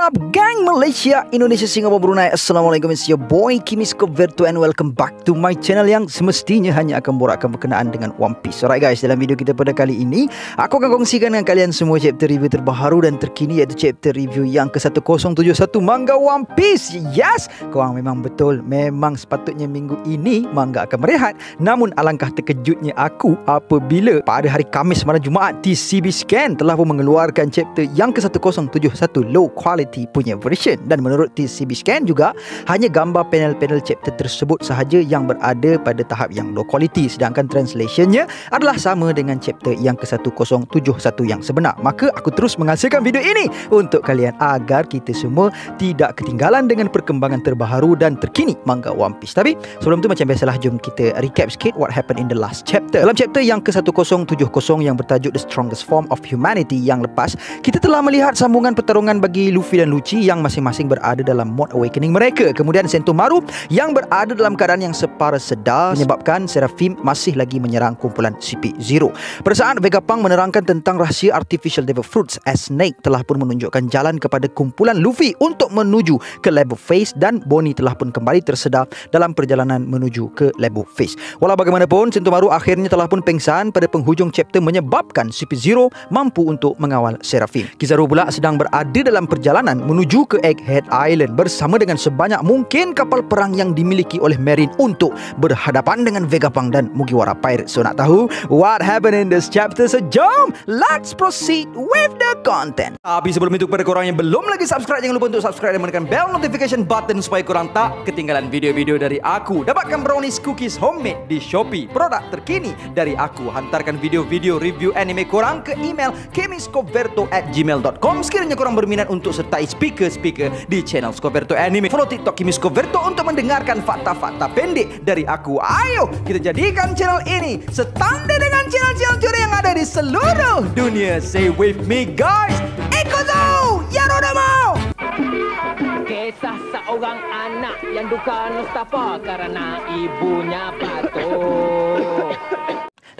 What up gang Malaysia, Indonesia, Singapura, Brunei. Assalamualaikum, it's your boy Kimi Skoverto and welcome back to my channel yang semestinya hanya akan borakkan berkenaan dengan One Piece. Alright guys, dalam video kita pada kali ini aku akan kongsikan dengan kalian semua chapter review terbaru dan terkini, iaitu chapter review yang ke-1071 manga One Piece. Yes, korang memang betul, memang sepatutnya minggu ini manga akan merehat. Namun alangkah terkejutnya aku apabila pada hari Khamis malam Jumaat TCB Scan telah pun mengeluarkan chapter yang ke-1071 low quality punya version, dan menurut TCB Scan juga hanya gambar panel-panel chapter tersebut sahaja yang berada pada tahap yang low quality, sedangkan translationnya adalah sama dengan chapter yang ke-1071 yang sebenar. Maka aku terus menghasilkan video ini untuk kalian agar kita semua tidak ketinggalan dengan perkembangan terbaru dan terkini manga One Piece. Tapi sebelum tu macam biasalah, jom kita recap sikit what happened in the last chapter. Dalam chapter yang ke-1070 yang bertajuk The Strongest Form of Humanity yang lepas, kita telah melihat sambungan pertarungan bagi Luffy dan Lucci yang masing-masing berada dalam mode awakening mereka. Kemudian Sentomaru yang berada dalam keadaan yang separa sedar menyebabkan Seraphim masih lagi menyerang kumpulan CP0. Pada saat Vegapunk menerangkan tentang rahsia Artificial Devil Fruits, as Snake telah pun menunjukkan jalan kepada kumpulan Luffy untuk menuju ke Labo Phase, dan Bonnie telah pun kembali tersedar dalam perjalanan menuju ke Labo Phase. Walau bagaimanapun, Sentomaru akhirnya telah pun pengsan pada penghujung chapter menyebabkan CP0 mampu untuk mengawal Seraphim. Kizaru pula sedang berada dalam perjalanan menuju ke Egghead Island bersama dengan sebanyak mungkin kapal perang yang dimiliki oleh Marine untuk berhadapan dengan Vegapunk dan Mugiwara Pirates. So nak tahu what happened in this chapter? So jom, let's proceed with the content. Tapi sebelum itu, kepada korang yang belum lagi subscribe, jangan lupa untuk subscribe dan menekan bell notification button supaya korang tak ketinggalan video-video dari aku. Dapatkan brownies cookies homemade di Shopee, produk terkini dari aku. Hantarkan video-video review anime korang ke email kimiskoverto@gmail.com sekiranya korang berminat untuk sertai speaker-speaker di channel Skoverto Anime. Follow TikTok Kimi Skoverto untuk mendengarkan fakta-fakta pendek dari aku. Ayo kita jadikan channel ini setandai dengan channel-channel curi yang ada di seluruh dunia. Say with me guys, Ikuzo Yarodamo. Kisah seorang anak yang duka nestapa karena ibunya batu.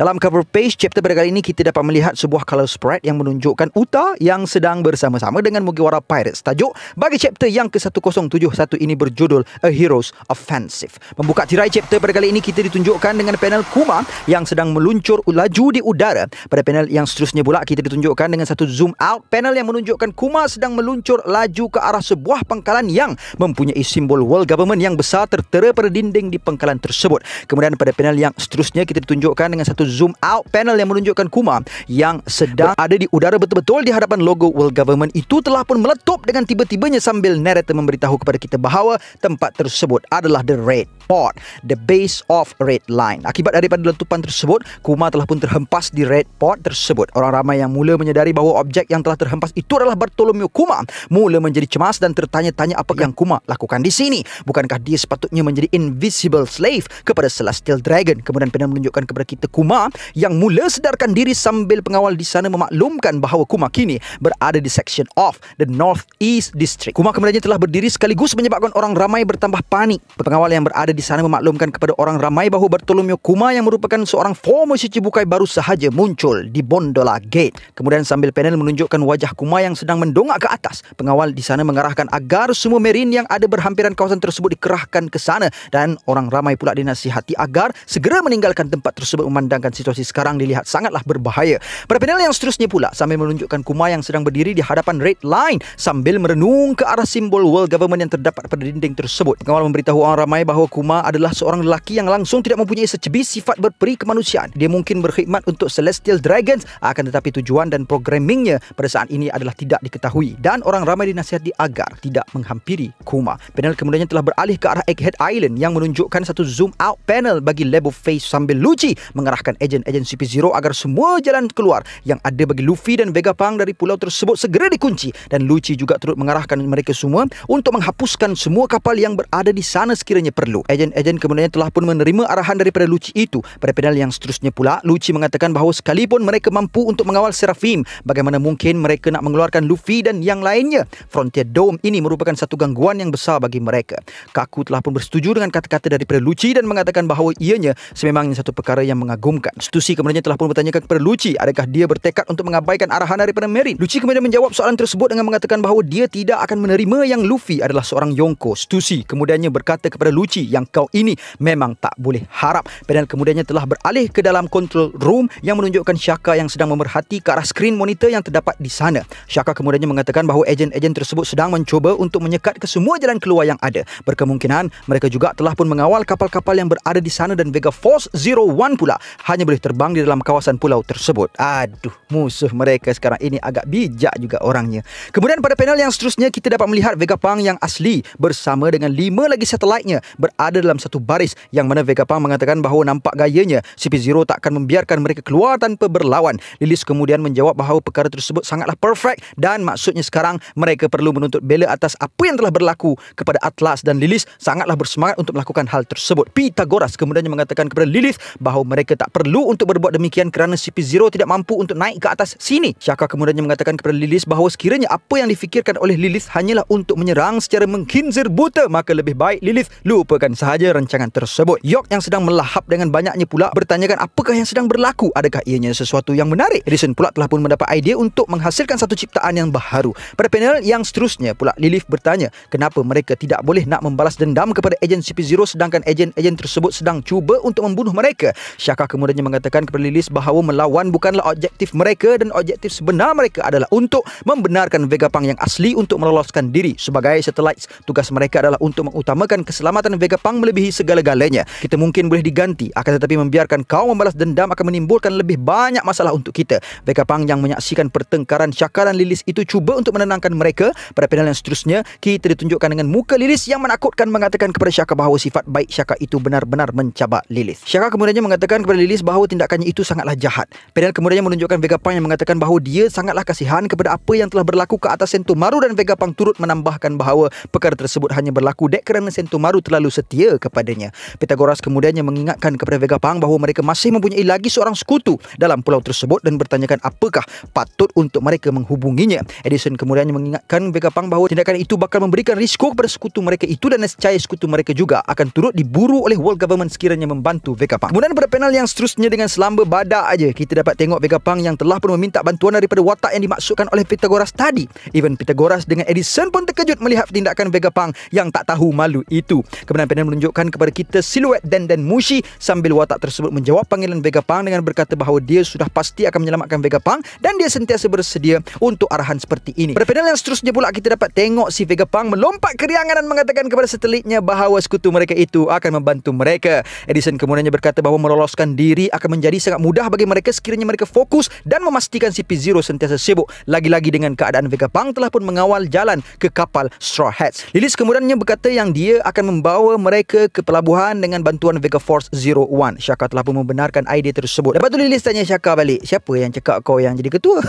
Dalam cover page chapter pada kali ini, kita dapat melihat sebuah color spread yang menunjukkan Uta yang sedang bersama-sama dengan Mugiwara Pirates. Tajuk bagi chapter yang ke-1071 ini berjudul A Hero's Offensive. Membuka tirai chapter pada kali ini, kita ditunjukkan dengan panel Kuma yang sedang meluncur laju di udara. Pada panel yang seterusnya pula, kita ditunjukkan dengan satu zoom out panel yang menunjukkan Kuma sedang meluncur laju ke arah sebuah pangkalan yang mempunyai simbol World Government yang besar tertera pada dinding di pangkalan tersebut. Kemudian pada panel yang seterusnya, kita ditunjukkan dengan satu zoom out panel yang menunjukkan Kuma yang sedang ada di udara betul-betul di hadapan logo World Government itu telah pun meletup dengan tiba-tibanya sambil narrator memberitahu kepada kita bahawa tempat tersebut adalah the Red Port, the base of Red Line. Akibat daripada letupan tersebut, Kuma telah pun terhempas di Red Port tersebut. Orang ramai yang mula menyadari bahawa objek yang telah terhempas itu adalah Bartholomew Kuma mula menjadi cemas dan tertanya-tanya apa yang Kuma lakukan di sini. Bukankah dia sepatutnya menjadi invisible slave kepada Celestial Dragon? Kemudian panel menunjukkan kepada kita Kuma yang mula sedarkan diri sambil pengawal di sana memaklumkan bahawa Kuma kini berada di section of the Northeast District. Kuma kemudiannya telah berdiri sekaligus menyebabkan orang ramai bertambah panik. Pengawal yang berada di sana memaklumkan kepada orang ramai bahawa Bartholomew Kuma yang merupakan seorang former Shichibukai baru sahaja muncul di Bondola Gate. Kemudian sambil panel menunjukkan wajah Kuma yang sedang mendongak ke atas, pengawal di sana mengarahkan agar semua Marine yang ada berhampiran kawasan tersebut dikerahkan ke sana, dan orang ramai pula dinasihati agar segera meninggalkan tempat tersebut memandangkan situasi sekarang dilihat sangatlah berbahaya. Pada panel yang seterusnya pula, sambil menunjukkan Kuma yang sedang berdiri di hadapan Red Line sambil merenung ke arah simbol World Government yang terdapat pada dinding tersebut. Pengawal memberitahu orang ramai bahawa Kuma adalah seorang lelaki yang langsung tidak mempunyai secebis sifat berperi kemanusiaan. Dia mungkin berkhidmat untuk Celestial Dragons, akan tetapi tujuan dan programmingnya pada saat ini adalah tidak diketahui, dan orang ramai dinasihati agar tidak menghampiri Kuma. Panel kemudiannya telah beralih ke arah Egghead Island yang menunjukkan satu zoom out panel bagi Labo Phase sambil Lucci mengarahkan ejen-ejen CP0 agar semua jalan keluar yang ada bagi Luffy dan Vegapunk dari pulau tersebut segera dikunci, dan Lucci juga turut mengarahkan mereka semua untuk menghapuskan semua kapal yang berada di sana sekiranya perlu. Ejen-ejen kemudian telah pun menerima arahan daripada Lucci itu. Pada panel yang seterusnya pula, Lucci mengatakan bahawa sekalipun mereka mampu untuk mengawal Seraphim, bagaimana mungkin mereka nak mengeluarkan Luffy dan yang lainnya? Frontier Dome ini merupakan satu gangguan yang besar bagi mereka. Kaku telah pun bersetuju dengan kata-kata daripada Lucci dan mengatakan bahawa ianya sememangnya satu perkara yang mengagumkan diumumkan. Stussy kemudiannya telah pun bertanyakan kepada Lucci adakah dia bertekad untuk mengabaikan arahan daripada Marine. Lucci kemudian menjawab soalan tersebut dengan mengatakan bahawa dia tidak akan menerima yang Luffy adalah seorang Yonko. Stussy kemudiannya berkata kepada Lucci yang kau ini memang tak boleh harap. Panel kemudiannya telah beralih ke dalam control room yang menunjukkan Shaka yang sedang memerhati ke arah skrin monitor yang terdapat di sana. Shaka kemudiannya mengatakan bahawa ejen-ejen tersebut sedang mencuba untuk menyekat ke semua jalan keluar yang ada. Berkemungkinan mereka juga telah pun mengawal kapal-kapal yang berada di sana dan Vega Force 01 pula hanya boleh terbang di dalam kawasan pulau tersebut. Aduh, musuh mereka sekarang ini agak bijak juga orangnya. Kemudian pada panel yang seterusnya kita dapat melihat Vegapunk yang asli bersama dengan 5 lagi satelitnya berada dalam satu baris yang mana Vegapunk mengatakan bahawa nampak gayanya CP0 tak akan membiarkan mereka keluar tanpa berlawan. Lilis kemudian menjawab bahawa perkara tersebut sangatlah perfect dan maksudnya sekarang mereka perlu menuntut bela atas apa yang telah berlaku kepada Atlas dan Lilis sangatlah bersemangat untuk melakukan hal tersebut. Pythagoras kemudian mengatakan kepada Lilith bahawa mereka tak perlu untuk berbuat demikian kerana CP0 tidak mampu untuk naik ke atas sini. Shaka kemudian mengatakan kepada Lilith bahawa sekiranya apa yang difikirkan oleh Lilith hanyalah untuk menyerang secara mengkhinzir buta, maka lebih baik Lilith lupakan sahaja rancangan tersebut. York yang sedang melahap dengan banyaknya pula bertanyakan apakah yang sedang berlaku, adakah ianya sesuatu yang menarik. Edison pula telah pun mendapat idea untuk menghasilkan satu ciptaan yang baharu. Pada panel yang seterusnya pula Lilith bertanya kenapa mereka tidak boleh nak membalas dendam kepada ejen CP0 sedangkan ejen-ejen tersebut sedang cuba untuk membunuh mereka. Shaka kemudiannya mengatakan kepada Lilith bahawa melawan bukanlah objektif mereka dan objektif sebenar mereka adalah untuk membenarkan Vegapunk yang asli untuk meloloskan diri sebagai satelit. Tugas mereka adalah untuk mengutamakan keselamatan Vegapunk melebihi segala-galanya. Kita mungkin boleh diganti, akan tetapi membiarkan kau membalas dendam akan menimbulkan lebih banyak masalah untuk kita. Vegapunk yang menyaksikan pertengkaran Shaka dan Lilith itu cuba untuk menenangkan mereka. Pada panel yang seterusnya kita ditunjukkan dengan muka Lilith yang menakutkan mengatakan kepada Shaka bahawa sifat baik Shaka itu benar-benar mencabar Lilith. Shaka kemudiannya mengatakan kepada Lilith bahawa tindakannya itu sangatlah jahat. Panel kemudiannya menunjukkan Vegapunk yang mengatakan bahawa dia sangatlah kasihan kepada apa yang telah berlaku ke atas Sentomaru dan Vegapunk turut menambahkan bahawa perkara tersebut hanya berlaku dek kerana Sentomaru terlalu setia kepadanya. Pythagoras kemudiannya mengingatkan kepada Vegapunk bahawa mereka masih mempunyai lagi seorang sekutu dalam pulau tersebut dan bertanyakan apakah patut untuk mereka menghubunginya. Edison kemudiannya mengingatkan Vegapunk bahawa tindakan itu bakal memberikan risiko kepada sekutu mereka itu dan nescaya sekutu mereka juga akan turut diburu oleh world government sekiranya membantu Vegapunk. Kemudian pada panel yang seterusnya dengan selamba badak aja kita dapat tengok Vegapunk yang telah pun meminta bantuan daripada watak yang dimaksudkan oleh Pythagoras tadi. Even Pythagoras dengan Edison pun terkejut melihat tindakan Vegapunk yang tak tahu malu itu. Kemudian panel menunjukkan kepada kita siluet Dan Mushi sambil watak tersebut menjawab panggilan Vegapunk dengan berkata bahawa dia sudah pasti akan menyelamatkan Vegapunk dan dia sentiasa bersedia untuk arahan seperti ini. Pada panel yang seterusnya pula kita dapat tengok si Vegapunk melompat keriangan dan mengatakan kepada satelitnya bahawa sekutu mereka itu akan membantu mereka. Edison kemudiannya berkata bahawa meloloskan diri akan menjadi sangat mudah bagi mereka sekiranya mereka fokus dan memastikan CP0 sentiasa sibuk. Lagi-lagi dengan keadaan Vegapunk telah pun mengawal jalan ke kapal Straw Hats. Lilith kemudiannya berkata yang dia akan membawa mereka ke pelabuhan dengan bantuan Vega Force 01. Shaka telah pun membenarkan idea tersebut. Lepas tu Lilith tanya Shaka balik, siapa yang cakap kau yang jadi ketua?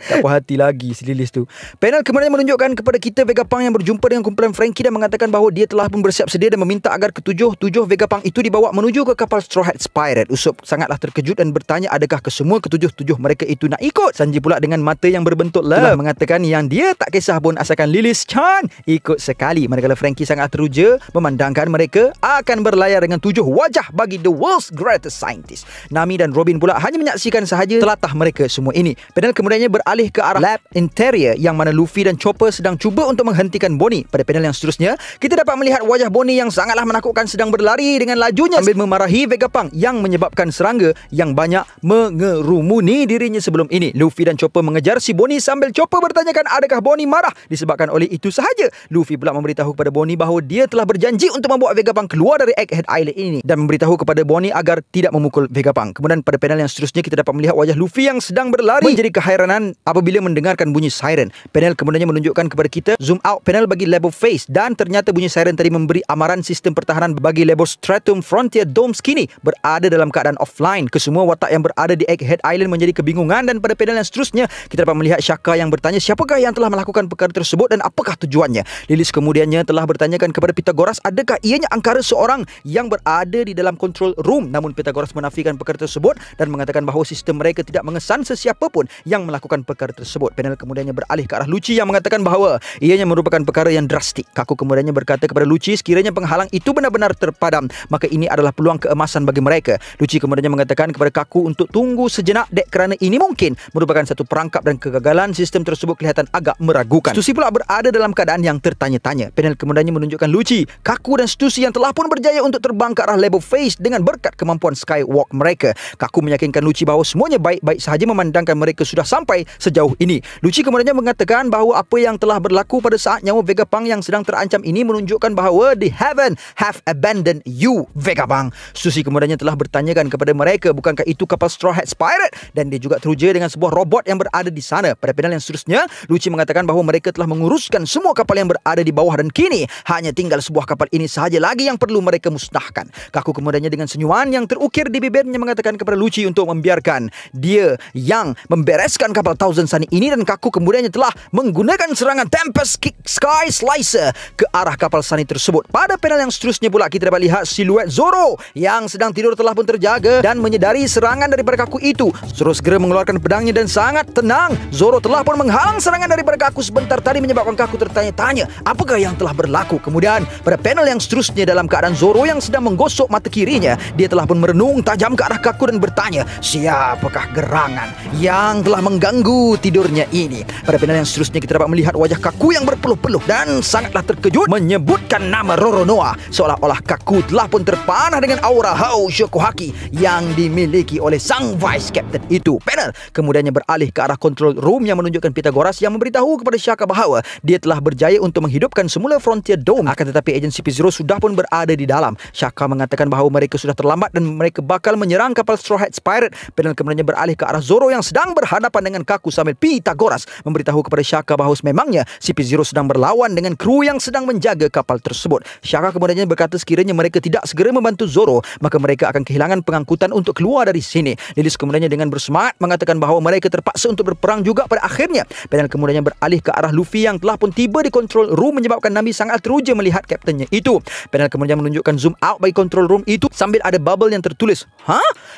Tak puas hati lagi si Lilith tu. Panel kemudian menunjukkan kepada kita Vegapunk yang berjumpa dengan kumpulan Frankie dan mengatakan bahawa dia telah pun bersiap sedia dan meminta agar ketujuh Vegapunk itu dibawa menuju ke kapal Straw Hats Pirate. Usopp sangatlah terkejut dan bertanya adakah kesemua ketujuh mereka itu nak ikut. Sanji pula dengan mata yang berbentuk love mengatakan yang dia tak kisah pun asalkan Lilith Chan ikut sekali. Manakala Frankie sangat teruja memandangkan mereka akan berlayar dengan 7 wajah bagi the world's greatest scientist. Nami dan Robin pula hanya menyaksikan sahaja telatah mereka semua ini. Panel kemudiannya beralih ke arah lab interior yang mana Luffy dan Chopper sedang cuba untuk menghentikan Bonnie. Pada panel yang seterusnya kita dapat melihat wajah Bonnie yang sangatlah menakutkan sedang berlari dengan lajunya sambil memarahi Vegapunk yang menyebabkan serangga yang banyak mengerumuni dirinya sebelum ini. Luffy dan Chopper mengejar si Bonnie sambil Chopper bertanyakan adakah Bonnie marah disebabkan oleh itu sahaja. Luffy pula memberitahu kepada Bonnie bahawa dia telah berjanji untuk membawa Vegapunk keluar dari Egghead Island ini dan memberitahu kepada Bonnie agar tidak memukul Vegapunk. Kemudian pada panel yang seterusnya kita dapat melihat wajah Luffy yang sedang berlari menjadi keheranan apabila mendengarkan bunyi siren. Panel kemudiannya menunjukkan kepada kita zoom out panel bagi label face dan ternyata bunyi siren tadi memberi amaran sistem pertahanan bagi label Stratum Frontier Dome Skinny berada dalam keadaan offline. Kesemua watak yang berada di Egghead Island menjadi kebingungan dan pada panel yang seterusnya kita dapat melihat Shaka yang bertanya siapakah yang telah melakukan perkara tersebut dan apakah tujuannya. Lilis kemudiannya telah bertanyakan kepada Pythagoras adakah ianya angkara seorang yang berada di dalam control room, namun Pythagoras menafikan perkara tersebut dan mengatakan bahawa sistem mereka tidak mengesan sesiapa pun yang melakukan perkara tersebut. Panel kemudiannya beralih ke arah Lucci yang mengatakan bahawa ianya merupakan perkara yang drastik. Kaku kemudiannya berkata kepada Lucci sekiranya penghalang itu benar-benar terpadam, maka ini adalah peluang keemasan bagi mereka. Lucci Lucci kemudiannya mengatakan kepada Kaku untuk tunggu sejenak dek, kerana ini mungkin merupakan satu perangkap dan kegagalan sistem tersebut kelihatan agak meragukan. Stussy pula berada dalam keadaan yang tertanya-tanya. Panel kemudiannya menunjukkan Lucci, Kaku dan Stussy yang telah pun berjaya untuk terbang ke arah level phase dengan berkat kemampuan skywalk mereka. Kaku meyakinkan Lucci bahawa semuanya baik-baik sahaja memandangkan mereka sudah sampai sejauh ini. Lucci kemudiannya mengatakan bahawa apa yang telah berlaku pada saat nyawa Vegapunk yang sedang terancam ini menunjukkan bahawa the heaven have abandoned you, Vegapunk. Stussy kemudiannya telah bertanyakan kepada mereka, bukankah itu kapal Straw Hats Pirate? Dan dia juga teruja dengan sebuah robot yang berada di sana. Pada panel yang seterusnya, Lucci mengatakan bahawa mereka telah menguruskan semua kapal yang berada di bawah dan kini hanya tinggal sebuah kapal ini sahaja lagi yang perlu mereka musnahkan. Kaku kemudiannya dengan senyuman yang terukir di bibirnya mengatakan kepada Lucci untuk membiarkan dia yang membereskan kapal Thousand Sunny ini, dan Kaku kemudiannya telah menggunakan serangan Tempest Kick Sky Slicer ke arah kapal Sunny tersebut. Pada panel yang seterusnya pula kita dapat lihat siluet Zoro yang sedang tidur telah pun terjaga dan menyedari serangan daripada Kaku itu. Zoro segera mengeluarkan pedangnya dan sangat tenang. Zoro telah pun menghalang serangan daripada Kaku sebentar tadi, menyebabkan Kaku tertanya-tanya apakah yang telah berlaku. Kemudian pada panel yang seterusnya, dalam keadaan Zoro yang sedang menggosok mata kirinya, dia telah pun merenung tajam ke arah Kaku dan bertanya, siapakah gerangan yang telah mengganggu tidurnya ini. Pada panel yang seterusnya kita dapat melihat wajah Kaku yang berpeluh-peluh dan sangatlah terkejut menyebutkan nama Roronoa, seolah-olah Kaku telah pun terpanah dengan aura Hou Shokuhaki yang dimiliki oleh sang Vice Captain itu. Panel kemudiannya beralih ke arah control room yang menunjukkan Pythagoras yang memberitahu kepada Shaka bahawa dia telah berjaya untuk menghidupkan semula Frontier Dome. Akan tetapi agen CP0 sudah pun berada di dalam. Shaka mengatakan bahawa mereka sudah terlambat dan mereka bakal menyerang kapal Straw Hats Pirate. Panel kemudiannya beralih ke arah Zoro yang sedang berhadapan dengan Kaku sambil Pythagoras memberitahu kepada Shaka bahawa memangnya CP0 sedang berlawan dengan kru yang sedang menjaga kapal tersebut. Shaka kemudiannya berkata sekiranya mereka tidak segera membantu Zoro, maka mereka akan kehilangan pengangkutan untuk keluar dari sini. Lilis kemudiannya dengan bersemangat mengatakan bahawa mereka terpaksa untuk berperang juga pada akhirnya. Panel kemudiannya beralih ke arah Luffy yang telah pun tiba di control room, menyebabkan Nami sangat teruja melihat kaptennya itu. Panel kemudian menunjukkan zoom out bagi control room itu sambil ada bubble yang tertulis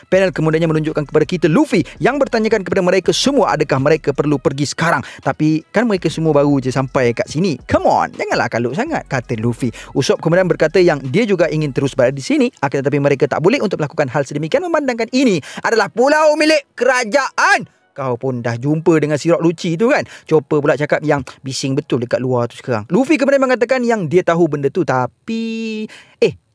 Panel kemudiannya menunjukkan kepada kita Luffy yang bertanyakan kepada mereka semua adakah mereka perlu pergi sekarang. Tapi kan mereka semua baru je sampai kat sini. Come on, janganlah kalut sangat, kata Luffy. Usopp kemudian berkata yang dia juga ingin terus berada di sini, akan tetapi mereka tak boleh untuk melakukan hal sedemikian memandangkan ini adalah pulau milik kerajaan. Kau pun dah jumpa dengan si Rock Lucci tu kan. Chopper pula cakap yang bising betul dekat luar tu sekarang. Luffy kemudian mengatakan yang dia tahu benda tu, tapi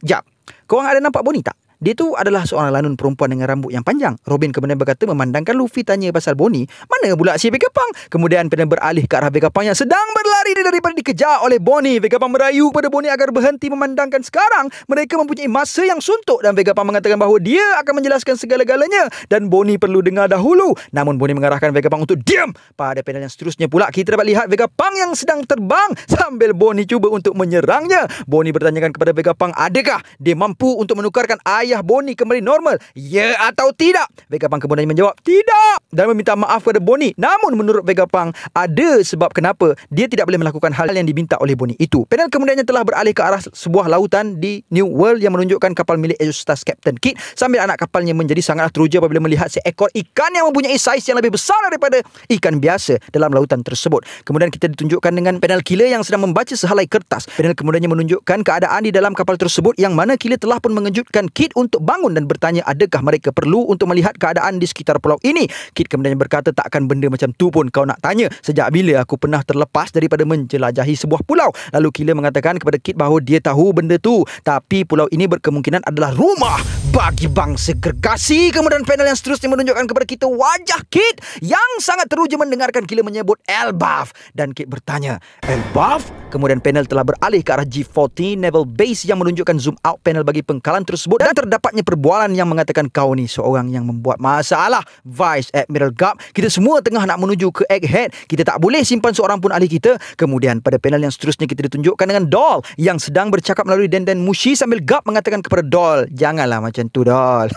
jap, korang ada nampak Bonnie tak? Dia tu adalah seorang lanun perempuan dengan rambut yang panjang. Robin kemudian berkata memandangkan Luffy tanya pasal Bonnie, mana pula si Vegapunk? Kemudian Panel beralih ke arah Vegapunk yang sedang berlari daripada dikejar oleh Bonnie. Vegapunk merayu pada Bonnie agar berhenti memandangkan sekarang mereka mempunyai masa yang suntuk, dan Vegapunk mengatakan bahawa dia akan menjelaskan segala-galanya dan Bonnie perlu dengar dahulu. Namun Bonnie mengarahkan Vegapunk untuk diam. Pada panel yang seterusnya pula kita dapat lihat Vegapunk yang sedang terbang sambil Bonnie cuba untuk menyerangnya. Bonnie bertanyakan kepada Vegapunk adakah dia mampu untuk menukarkan ayah Bonnie kembali normal, ya atau tidak. Vegapunk kemudian menjawab tidak dan meminta maaf kepada Bonnie. Namun menurut Vegapunk ada sebab kenapa dia tidak boleh melakukan hal yang diminta oleh Bonnie itu. Panel kemudiannya telah beralih ke arah sebuah lautan di New World yang menunjukkan kapal milik Aegis Captain Kid sambil anak kapalnya menjadi sangat teruja apabila melihat seekor ikan yang mempunyai saiz yang lebih besar daripada ikan biasa dalam lautan tersebut. Kemudian kita ditunjukkan dengan panel Killer yang sedang membaca sehelai kertas. Panel kemudiannya menunjukkan keadaan di dalam kapal tersebut yang mana Killer telah pun mengejutkan Kid untuk bangun dan bertanya adakah mereka perlu untuk melihat keadaan di sekitar pulau ini. Kid kemudian berkata takkan benda macam tu pun kau nak tanya. Sejak bila aku pernah terlepas daripada menjelajahi sebuah pulau? Lalu Killer mengatakan kepada Kid bahawa dia tahu benda tu, tapi pulau ini berkemungkinan adalah rumah bagi bangsa gergasi. Kemudian panel yang seterusnya menunjukkan kepada kita wajah Kid yang sangat teruja mendengarkan Killer menyebut Elbaf, dan Kid bertanya Elbaf? Kemudian panel telah beralih ke arah G40 Naval Base yang menunjukkan zoom out panel bagi pengkalan tersebut dan terdapatnya perbualan yang mengatakan kau ni seorang yang membuat masalah, Vice Admiral Garp. Kita semua tengah nak menuju ke Egghead. Kita tak boleh simpan seorang pun ahli kita. Kemudian pada panel yang seterusnya kita ditunjukkan dengan Doll yang sedang bercakap melalui Denden Mushi sambil Garp mengatakan kepada Doll, janganlah macam tu Doll.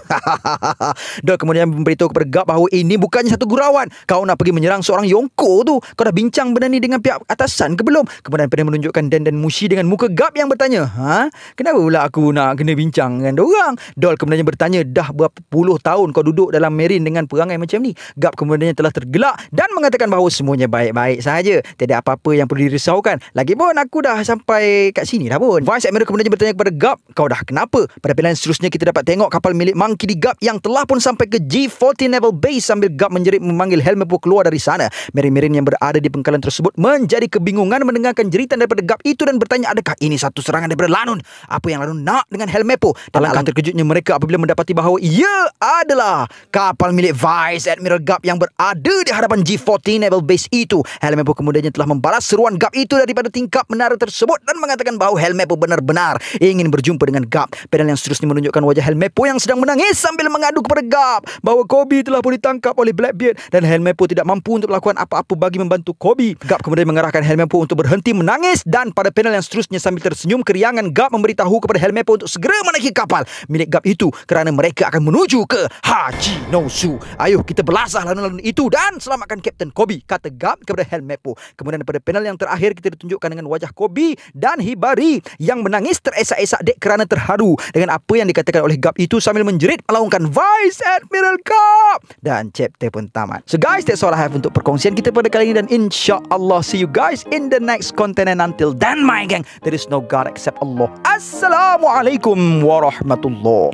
Doll kemudian memberitahu kepada Garp bahawa ini bukannya satu gurauan. Kau nak pergi menyerang seorang Yonko tu. Kau dah bincang benda ni dengan pihak atasan ke belum? Kemudian panel menunjukkan Denden Mushi dengan muka Garp yang bertanya, kenapa pula aku nak kena bincang dengan diorang? Doll kemudian bertanya, dah berapa puluh tahun kau duduk dalam Marine dengan perangai macam ni? Garp kemudian telah tergelak dan mengatakan bahawa semuanya baik-baik sahaja. Tiada apa-apa yang perlu dirisaukan. Lagipun aku dah sampai kat sini dah pun. Vice Admiral kemudian bertanya kepada Garp, kau dah kenapa? Pada pilihan seterusnya kita dapat tengok kapal milik Monkey D. Garp yang telah pun sampai ke G14 Naval Base sambil Garp menjerit memanggil Helmeppo keluar dari sana. Marine-marine yang berada di pangkalan tersebut menjadi kebingungan mendengarkan jeritan daripada Garp itu dan bertanya, adakah ini satu serangan daripada Lanun? Apa yang Lanun nak dengan Helmeppo? Dan alangkah terkejutnya mereka apabila mendapati bahawa ia adalah kapal milik Vice Admiral Garp yang berada di hadapan G14 Naval Base itu. Helmeppo kemudiannya telah membalas seruan Garp itu daripada tingkap menara tersebut dan mengatakan bahawa Helmeppo benar-benar ingin berjumpa dengan Garp. Panel yang seterusnya menunjukkan wajah Helmeppo yang sedang menangis sambil mengadu kepada Garp bahawa Kobe telah pun ditangkap oleh Blackbeard dan Helmeppo tidak mampu untuk melakukan apa-apa bagi membantu Kobe. Garp kemudian mengarahkan Helmeppo untuk berhenti menangis dan pada panel yang seterusnya sambil tersenyum keriangan Garp memberitahu kepada Helmeppo untuk segera menaiki kapal milik Garp itu kerana mereka akan menuju ke Hachinosu. Ayo kita belasah Lanun-Lanun itu dan selamatkan Kapten Kobe, kata Garp kepada Helmeppo. Kemudian pada panel yang terakhir kita ditunjukkan dengan wajah Kobe dan Hibari yang menangis teresak-esak dek kerana terharu dengan apa yang dikatakan oleh Garp itu sambil menjerit melaungkan Vice Admiral Garp. Dan chapter pun tamat. So guys, that's all I have untuk perkongsian kita pada kali ini dan insya-Allah see you guys in the next content and until then my gang, there is no God except Allah. Assalamualaikum warahmatullahi